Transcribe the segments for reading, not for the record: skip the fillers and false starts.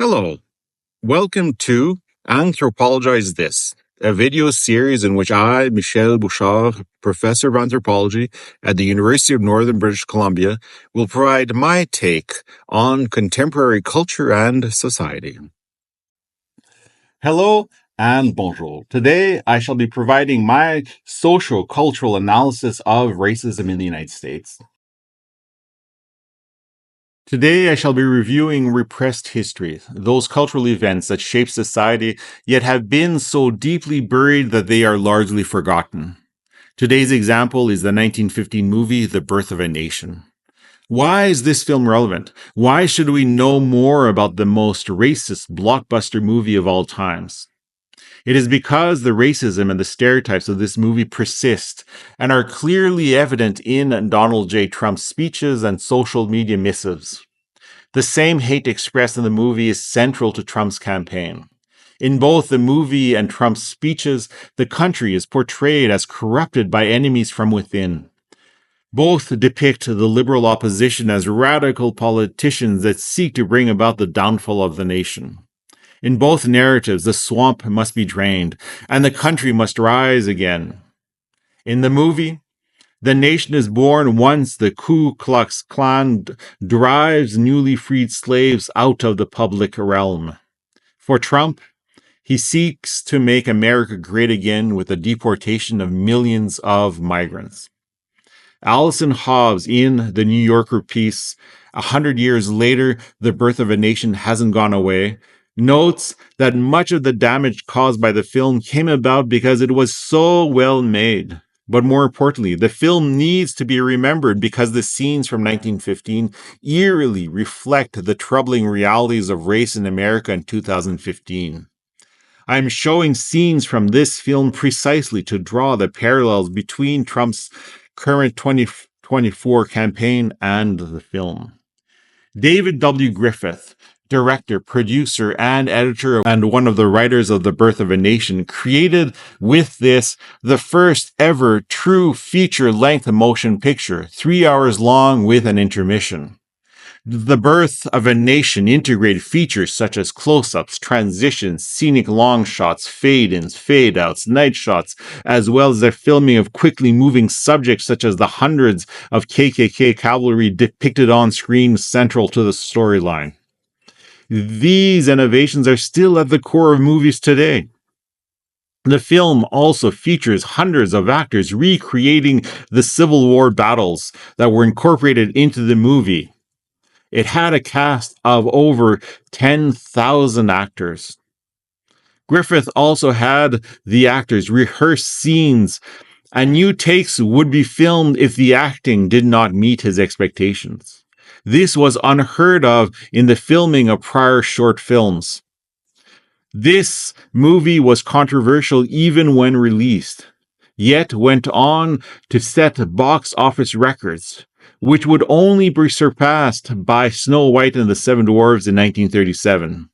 Hello, welcome to Anthropologize This, a video series in which I, Michel Bouchard, professor of anthropology at the University of Northern British Columbia, will provide my take on contemporary culture and society. Hello and bonjour. Today I shall be providing my sociocultural analysis of racism in the United States. Today, I shall be reviewing repressed history, those cultural events that shape society, yet have been so deeply buried that they are largely forgotten. Today's example is the 1915 movie, The Birth of a Nation. Why is this film relevant? Why should we know more about the most racist blockbuster movie of all times? It is because the racism and the stereotypes of this movie persist and are clearly evident in Donald J. Trump's speeches and social media missives. The same hate expressed in the movie is central to Trump's campaign. In both the movie and Trump's speeches, the country is portrayed as corrupted by enemies from within. Both depict the liberal opposition as radical politicians that seek to bring about the downfall of the nation. In both narratives, the swamp must be drained, and the country must rise again. In the movie, the nation is born once the Ku Klux Klan drives newly freed slaves out of the public realm. For Trump, he seeks to make America great again with the deportation of millions of migrants. Allison Hobbs in the New Yorker piece, 100 years later, The Birth of a Nation hasn't gone away, notes that much of the damage caused by the film came about because it was so well made. But more importantly, the film needs to be remembered because the scenes from 1915 eerily reflect the troubling realities of race in America in 2015. I'm showing scenes from this film precisely to draw the parallels between Trump's current 2024 campaign and the film. David W. Griffith, director, producer, and editor, and one of the writers of The Birth of a Nation, created with this the first ever true feature-length motion picture, 3 hours long with an intermission. The Birth of a Nation integrated features such as close-ups, transitions, scenic long shots, fade-ins, fade-outs, night shots, as well as the filming of quickly moving subjects such as the hundreds of KKK cavalry depicted on screen central to the storyline. These innovations are still at the core of movies today. The film also features hundreds of actors recreating the Civil War battles that were incorporated into the movie. It had a cast of over 10,000 actors. Griffith also had the actors rehearse scenes, and new takes would be filmed if the acting did not meet his expectations. This was unheard of in the filming of prior short films. This movie was controversial even when released, yet went on to set box office records, which would only be surpassed by Snow White and the Seven Dwarfs in 1937.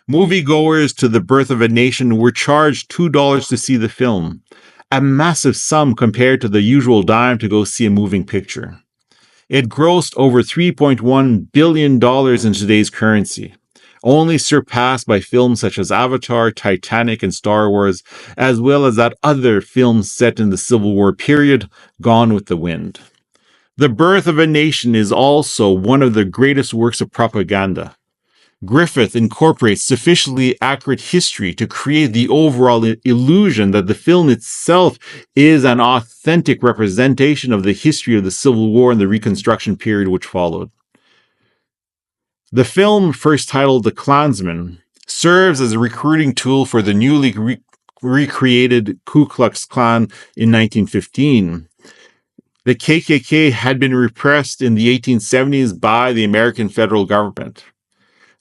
Moviegoers to The Birth of a Nation were charged $2 to see the film, a massive sum compared to the usual dime to go see a moving picture. It grossed over $3.1 billion in today's currency, only surpassed by films such as Avatar, Titanic, and Star Wars, as well as that other film set in the Civil War period, Gone with the Wind. The Birth of a Nation is also one of the greatest works of propaganda. Griffith incorporates sufficiently accurate history to create the overall illusion that the film itself is an authentic representation of the history of the Civil War and the Reconstruction period which followed. The film, first titled The Klansman, serves as a recruiting tool for the newly recreated Ku Klux Klan in 1915. The KKK had been repressed in the 1870s by the American federal government.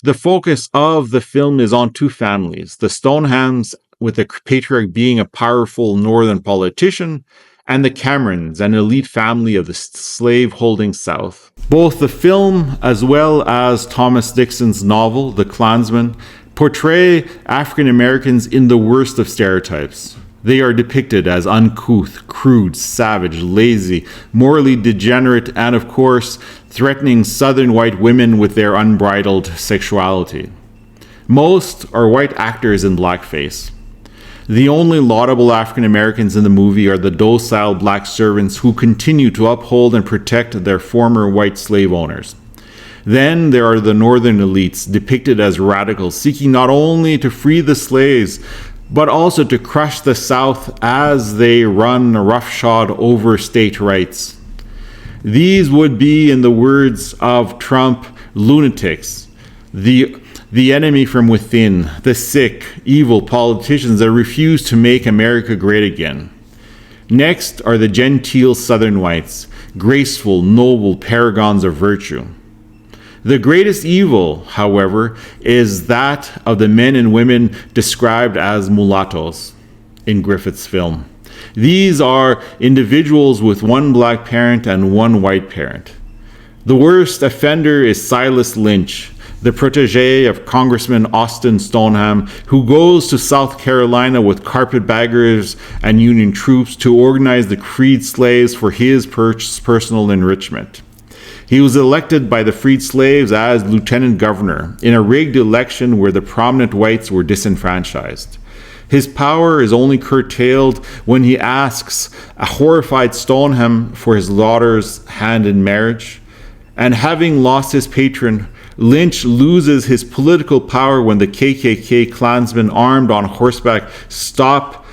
The focus of the film is on two families, the Stonehams, with the patriarch being a powerful northern politician, and the Camerons, an elite family of the slave-holding South. Both the film as well as Thomas Dixon's novel, The Klansman, portray African Americans in the worst of stereotypes. They are depicted as uncouth, crude, savage, lazy, morally degenerate, and of course, threatening Southern white women with their unbridled sexuality. Most are white actors in blackface. The only laudable African Americans in the movie are the docile black servants who continue to uphold and protect their former white slave owners. Then there are the northern elites, depicted as radicals, seeking not only to free the slaves, but also to crush the South as they run roughshod over state rights. These would be, in the words of Trump, lunatics, the enemy from within, the sick, evil politicians that refuse to make America great again. Next are the genteel Southern whites, graceful, noble paragons of virtue. The greatest evil, however, is that of the men and women described as mulattoes in Griffith's film. These are individuals with one black parent and one white parent. The worst offender is Silas Lynch, the protege of Congressman Austin Stoneham, who goes to South Carolina with carpetbaggers and Union troops to organize the freed slaves for his personal enrichment. He was elected by the freed slaves as lieutenant governor in a rigged election where the prominent whites were disenfranchised. His power is only curtailed when he asks a horrified Stoneham for his daughter's hand in marriage. And having lost his patron, Lynch loses his political power when the KKK Klansmen armed on horseback stop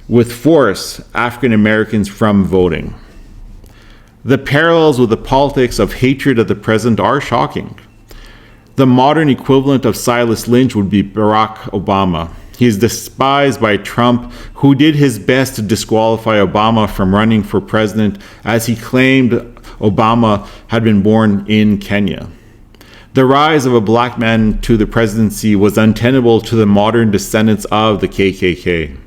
with force African Americans from voting. The parallels with the politics of hatred at the present are shocking. The modern equivalent of Silas Lynch would be Barack Obama. He is despised by Trump, who did his best to disqualify Obama from running for president, as he claimed Obama had been born in Kenya. The rise of a black man to the presidency was untenable to the modern descendants of the KKK.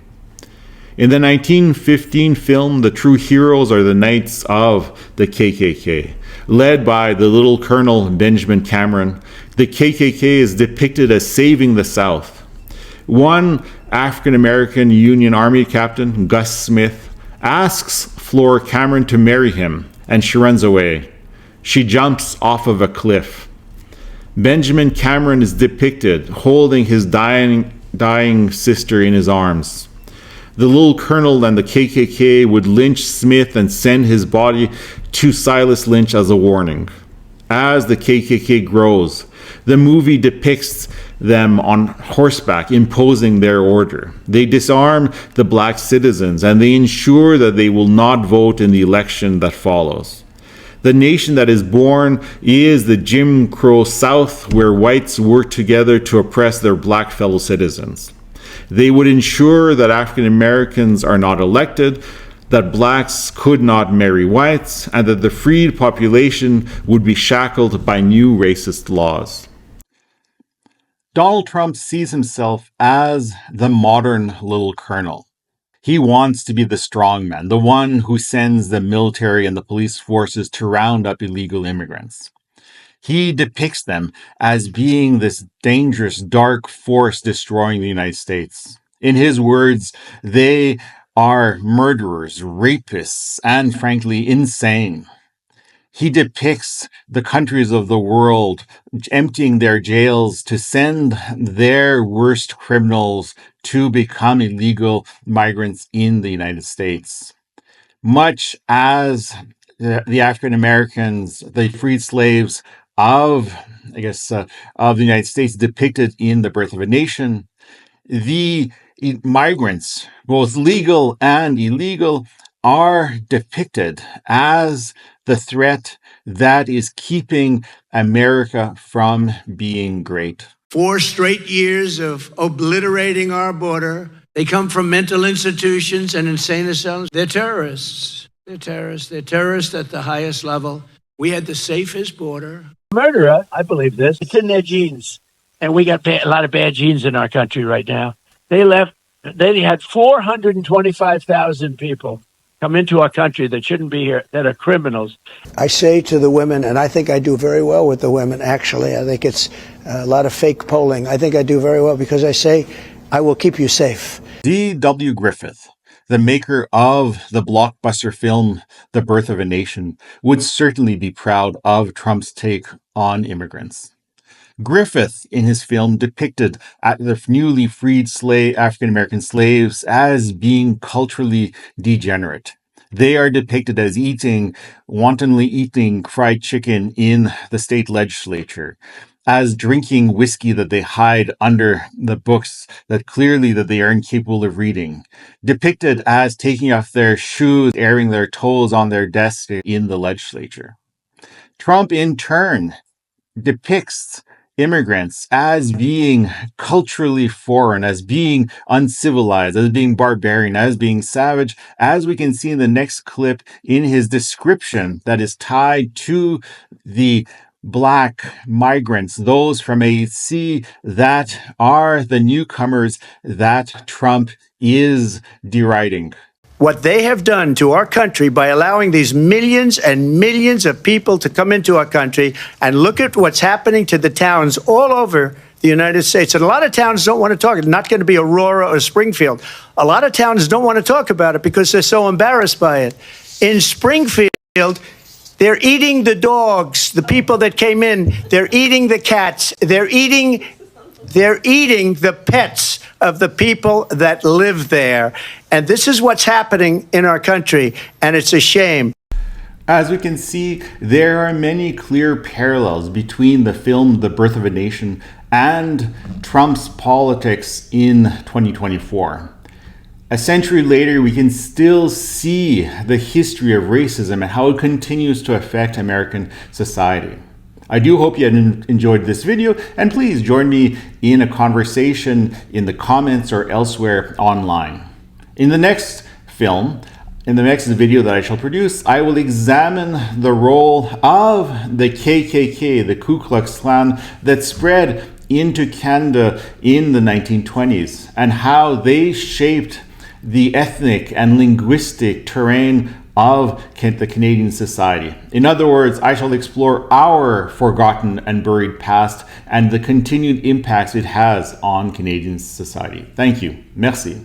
In the 1915 film, the true heroes are the knights of the KKK. Led by the little Colonel Benjamin Cameron, the KKK is depicted as saving the South. One African-American Union Army captain, Gus Smith, asks Flora Cameron to marry him, and she runs away. She jumps off of a cliff. Benjamin Cameron is depicted holding his dying sister in his arms. The little colonel and the KKK would lynch Smith and send his body to Silas Lynch as a warning. As the KKK grows, the movie depicts them on horseback imposing their order. They disarm the black citizens and they ensure that they will not vote in the election that follows. The nation that is born is the Jim Crow South, where whites work together to oppress their black fellow citizens. They would ensure that African Americans are not elected, that blacks could not marry whites, and that the freed population would be shackled by new racist laws. Donald Trump sees himself as the modern little colonel. He wants to be the strongman, the one who sends the military and the police forces to round up illegal immigrants. He depicts them as being this dangerous, dark force destroying the United States. In his words, they are murderers, rapists, and frankly, insane. He depicts the countries of the world emptying their jails to send their worst criminals to become illegal migrants in the United States. Much as the African Americans, the freed slaves of the United States depicted in The Birth of a Nation, the migrants, both legal and illegal, are depicted as the threat that is keeping America from being great. 4 straight years of obliterating our border. They come from mental institutions and insane asylums. They're terrorists. They're terrorists. They're terrorists at the highest level. We had the safest border. Murderer, I believe this. It's in their genes. And we got a lot of bad genes in our country right now. They had 425,000 people come into our country that shouldn't be here, that are criminals. I say to the women, and I think I do very well with the women, actually. I think it's a lot of fake polling. I think I do very well because I say, I will keep you safe. D.W. Griffith, the maker of the blockbuster film The Birth of a Nation, would certainly be proud of Trump's take on immigrants. Griffith, in his film, depicted the newly freed African American slaves as being culturally degenerate. They are depicted as wantonly eating fried chicken in the state legislature, as drinking whiskey that they hide under the books that clearly that they are incapable of reading, depicted as taking off their shoes, airing their toes on their desk in the legislature. Trump, in turn, depicts immigrants as being culturally foreign, as being uncivilized, as being barbarian, as being savage, as we can see in the next clip in his description that is tied to the Black migrants, those from AC that are the newcomers that Trump is deriding. What they have done to our country by allowing these millions and millions of people to come into our country, and look at what's happening to the towns all over the United States. And a lot of towns don't want to talk. It's not going to be Aurora or Springfield. A lot of towns don't want to talk about it because they're so embarrassed by it. In Springfield, they're eating the dogs, the people that came in. They're eating the cats. They're eating the pets of the people that live there. And this is what's happening in our country, and it's a shame. As we can see, there are many clear parallels between the film The Birth of a Nation and Trump's politics in 2024. A century later, we can still see the history of racism and how it continues to affect American society. I do hope you enjoyed this video, and please join me in a conversation in the comments or elsewhere online. In the next video that I shall produce, I will examine the role of the KKK, the Ku Klux Klan, that spread into Canada in the 1920s, and how they shaped the ethnic and linguistic terrain of the Canadian society. In other words, I shall explore our forgotten and buried past and the continued impacts it has on Canadian society. Thank you. Merci.